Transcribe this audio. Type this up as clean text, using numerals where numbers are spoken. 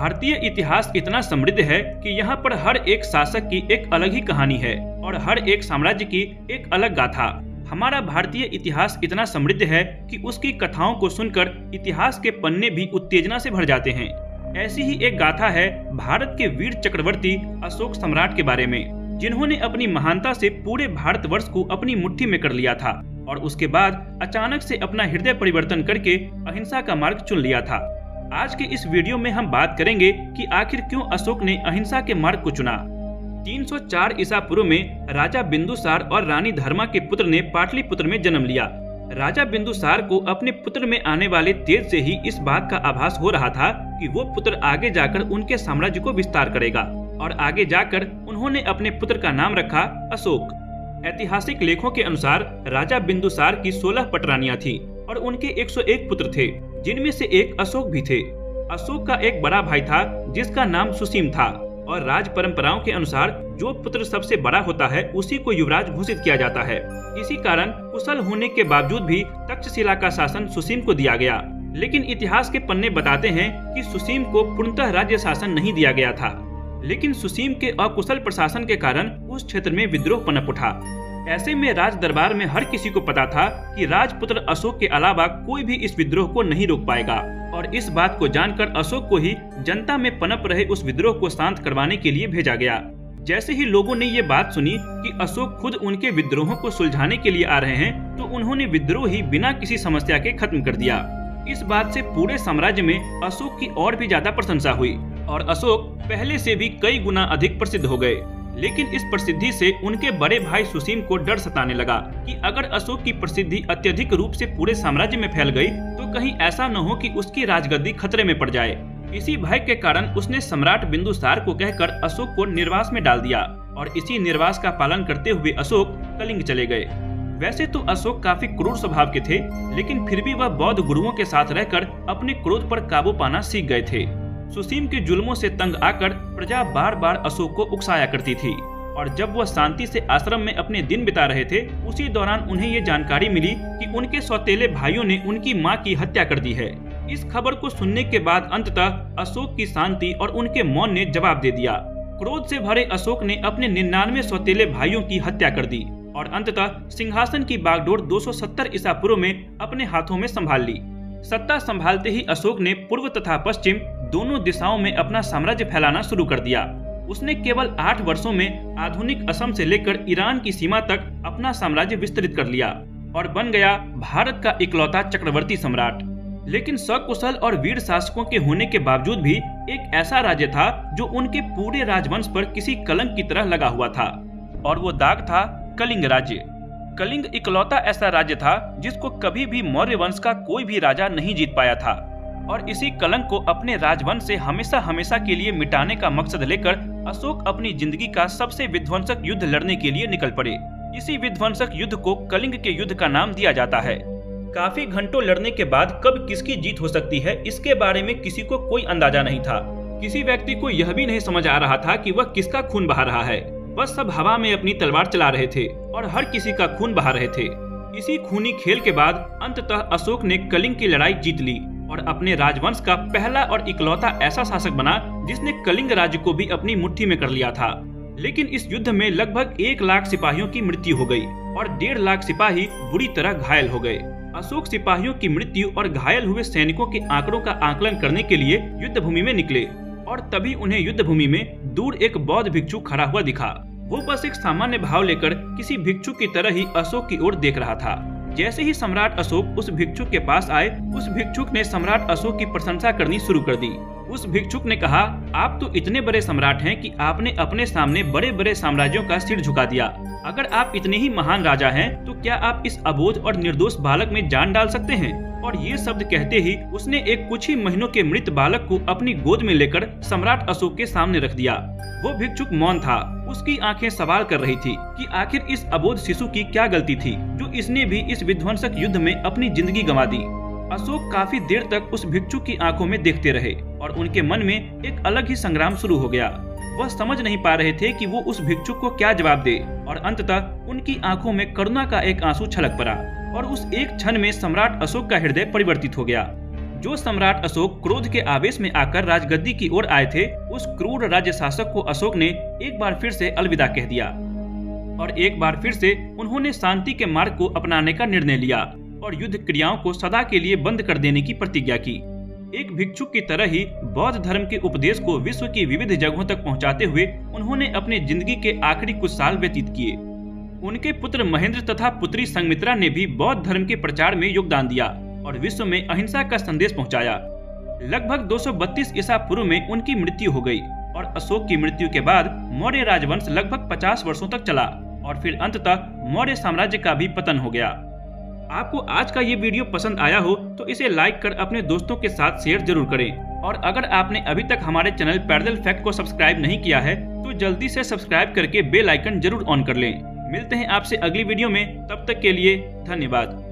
भारतीय इतिहास इतना समृद्ध है कि यहाँ पर हर एक शासक की एक अलग ही कहानी है और हर एक साम्राज्य की एक अलग गाथा। हमारा भारतीय इतिहास इतना समृद्ध है कि उसकी कथाओं को सुनकर इतिहास के पन्ने भी उत्तेजना से भर जाते हैं। ऐसी ही एक गाथा है भारत के वीर चक्रवर्ती अशोक सम्राट के बारे में, जिन्होंने अपनी महानता से पूरे भारतवर्ष को अपनी मुट्ठी में कर लिया था और उसके बाद अचानक से अपना हृदय परिवर्तन करके अहिंसा का मार्ग चुन लिया था। आज के इस वीडियो में हम बात करेंगे कि आखिर क्यों अशोक ने अहिंसा के मार्ग को चुना। 304 ईसा पूर्व में राजा बिंदुसार और रानी धर्मा के पुत्र ने पाटलिपुत्र में जन्म लिया। राजा बिंदुसार को अपने पुत्र में आने वाले तेज से ही इस बात का आभास हो रहा था कि वो पुत्र आगे जाकर उनके साम्राज्य को विस्तार करेगा और आगे जाकर उन्होंने अपने पुत्र का नाम रखा अशोक। ऐतिहासिक लेखों के अनुसार राजा बिंदुसार की 16 पटरानियां थी और उनके 101 पुत्र थे, जिनमें से एक अशोक भी थे। अशोक का एक बड़ा भाई था जिसका नाम सुसीम था और राज परंपराओं के अनुसार जो पुत्र सबसे बड़ा होता है उसी को युवराज घोषित किया जाता है। इसी कारण कुशल होने के बावजूद भी तक्षशिला का शासन सुसीम को दिया गया, लेकिन इतिहास के पन्ने बताते हैं कि सुसीम को पूर्णतः राज्य शासन नहीं दिया गया था। लेकिन सुसीम के अकुशल प्रशासन के कारण उस क्षेत्र में विद्रोह पनप उठा। ऐसे में राज दरबार में हर किसी को पता था कि राजपुत्र अशोक के अलावा कोई भी इस विद्रोह को नहीं रोक पाएगा और इस बात को जानकर अशोक को ही जनता में पनप रहे उस विद्रोह को शांत करवाने के लिए भेजा गया। जैसे ही लोगों ने ये बात सुनी कि अशोक खुद उनके विद्रोहों को सुलझाने के लिए आ रहे हैं, तो उन्होंने विद्रोह ही बिना किसी समस्या के खत्म कर दिया। इस बात से पूरे साम्राज्य में अशोक की और भी ज्यादा प्रशंसा हुई और अशोक पहले से भी कई गुना अधिक प्रसिद्ध हो गए। लेकिन इस प्रसिद्धि से उनके बड़े भाई सुसीम को डर सताने लगा कि अगर अशोक की प्रसिद्धि अत्यधिक रूप से पूरे साम्राज्य में फैल गई तो कहीं ऐसा न हो कि उसकी राजगद्दी खतरे में पड़ जाए। इसी भय के कारण उसने सम्राट बिंदुसार को कहकर अशोक को निर्वास में डाल दिया और इसी निर्वास का पालन करते हुए अशोक कलिंग चले गए। वैसे तो अशोक काफी क्रूर स्वभाव के थे, लेकिन फिर भी वह बौद्ध गुरुओं के साथ रहकर अपने क्रोध पर काबू पाना सीख गए थे। सुसीम के जुल्मों से तंग आकर प्रजा बार बार अशोक को उकसाया करती थी और जब वह शांति से आश्रम में अपने दिन बिता रहे थे, उसी दौरान उन्हें ये जानकारी मिली कि उनके सौतेले भाइयों ने उनकी मां की हत्या कर दी है। इस खबर को सुनने के बाद अंततः अशोक की शांति और उनके मौन ने जवाब दे दिया। क्रोध से भरे अशोक ने अपने 99 सौतेले भाइयों की हत्या कर दी और अंततः सिंहासन की बागडोर 270 ईसा पूर्व में अपने हाथों में संभाल ली। सत्ता संभालते ही अशोक ने पूर्व तथा पश्चिम दोनों दिशाओं में अपना साम्राज्य फैलाना शुरू कर दिया। उसने केवल 8 वर्षों में आधुनिक असम से लेकर ईरान की सीमा तक अपना साम्राज्य विस्तृत कर लिया और बन गया भारत का इकलौता चक्रवर्ती सम्राट। लेकिन सकुशल और वीर शासकों के होने के बावजूद भी एक ऐसा राज्य था जो उनके पूरे राजवंश पर किसी कलंक की तरह लगा हुआ था और वो दाग था कलिंग राज्य। कलिंग इकलौता ऐसा राज्य था जिसको कभी भी मौर्य वंश का कोई भी राजा नहीं जीत पाया था और इसी कलंक को अपने राजवंश से हमेशा हमेशा के लिए मिटाने का मकसद लेकर अशोक अपनी जिंदगी का सबसे विध्वंसक युद्ध लड़ने के लिए निकल पड़े। इसी विध्वंसक युद्ध को कलिंग के युद्ध का नाम दिया जाता है। काफी घंटों लड़ने के बाद कब किसकी जीत हो सकती है, इसके बारे में किसी को कोई अंदाजा नहीं था। किसी व्यक्ति को यह भी नहीं समझ आ रहा था कि वह किसका खून बहा रहा है। बस सब हवा में अपनी तलवार चला रहे थे और हर किसी का खून बहा रहे थे। इसी खूनी खेल के बाद अंततः अशोक ने कलिंग की लड़ाई जीत ली और अपने राजवंश का पहला और इकलौता ऐसा शासक बना जिसने कलिंग राज्य को भी अपनी मुट्ठी में कर लिया था। लेकिन इस युद्ध में लगभग 1 लाख सिपाहियों की मृत्यु हो गई और 1.5 लाख सिपाही बुरी तरह घायल हो गए। अशोक सिपाहियों की मृत्यु और घायल हुए सैनिकों के आंकड़ों का आकलन करने के लिए युद्ध भूमि में निकले और तभी उन्हें युद्ध भूमि में दूर एक बौद्ध भिक्षु खड़ा हुआ दिखा। वो बस एक सामान्य भाव लेकर किसी भिक्षु की तरह ही अशोक की ओर देख रहा था। जैसे ही सम्राट अशोक उस भिक्षुक के पास आए, उस भिक्षुक ने सम्राट अशोक की प्रशंसा करनी शुरू कर दी। उस भिक्षुक ने कहा, आप तो इतने बड़े सम्राट हैं कि आपने अपने सामने बड़े बड़े साम्राज्यों का सिर झुका दिया। अगर आप इतने ही महान राजा हैं, तो क्या आप इस अबोध और निर्दोष बालक में जान डाल सकते हैं? और ये शब्द कहते ही उसने एक कुछ ही महीनों के मृत बालक को अपनी गोद में लेकर सम्राट अशोक के सामने रख दिया। वो भिक्षुक मौन था। उसकी आंखें सवाल कर रही थी कि आखिर इस अबोध शिशु की क्या गलती थी जो इसने भी इस विध्वंसक युद्ध में अपनी जिंदगी गंवा दी। अशोक काफी देर तक उस भिक्षुक की आंखों में देखते रहे और उनके मन में एक अलग ही संग्राम शुरू हो गया। वह समझ नहीं पा रहे थे कि वो उस भिक्षुक को क्या जवाब दे और अंततः उनकी आंखों में करुणा का एक आंसू छलक पड़ा और उस एक क्षण में सम्राट अशोक का हृदय परिवर्तित हो गया। जो सम्राट अशोक क्रोध के आवेश में आकर राजगद्दी की ओर आए थे, उस क्रूर राज्य शासक को अशोक ने एक बार फिर से अलविदा कह दिया और एक बार फिर से उन्होंने शांति के मार्ग को अपनाने का निर्णय लिया और युद्ध क्रियाओं को सदा के लिए बंद कर देने की प्रतिज्ञा की। एक भिक्षुक की तरह ही बौद्ध धर्म के उपदेश को विश्व की विविध जगहों तक पहुंचाते हुए उन्होंने अपनी जिंदगी के आखिरी कुछ साल व्यतीत किए। उनके पुत्र महेंद्र तथा पुत्री संघमित्रा ने भी बौद्ध धर्म के प्रचार में योगदान दिया और विश्व में अहिंसा का संदेश पहुंचाया। लगभग 232 ईसा पूर्व में उनकी मृत्यु हो गई और अशोक की मृत्यु के बाद मौर्य राजवंश लगभग 50 वर्षों तक चला और फिर अंततः मौर्य साम्राज्य का भी पतन हो गया। आपको आज का ये वीडियो पसंद आया हो तो इसे लाइक कर अपने दोस्तों के साथ शेयर जरूर करें और अगर आपने अभी तक हमारे चैनल पैरेलल फैक्ट को सब्सक्राइब नहीं किया है तो जल्दी से सब्सक्राइब करके बेल आइकन जरूर ऑन कर लें। मिलते हैं आपसे अगली वीडियो में, तब तक के लिए धन्यवाद।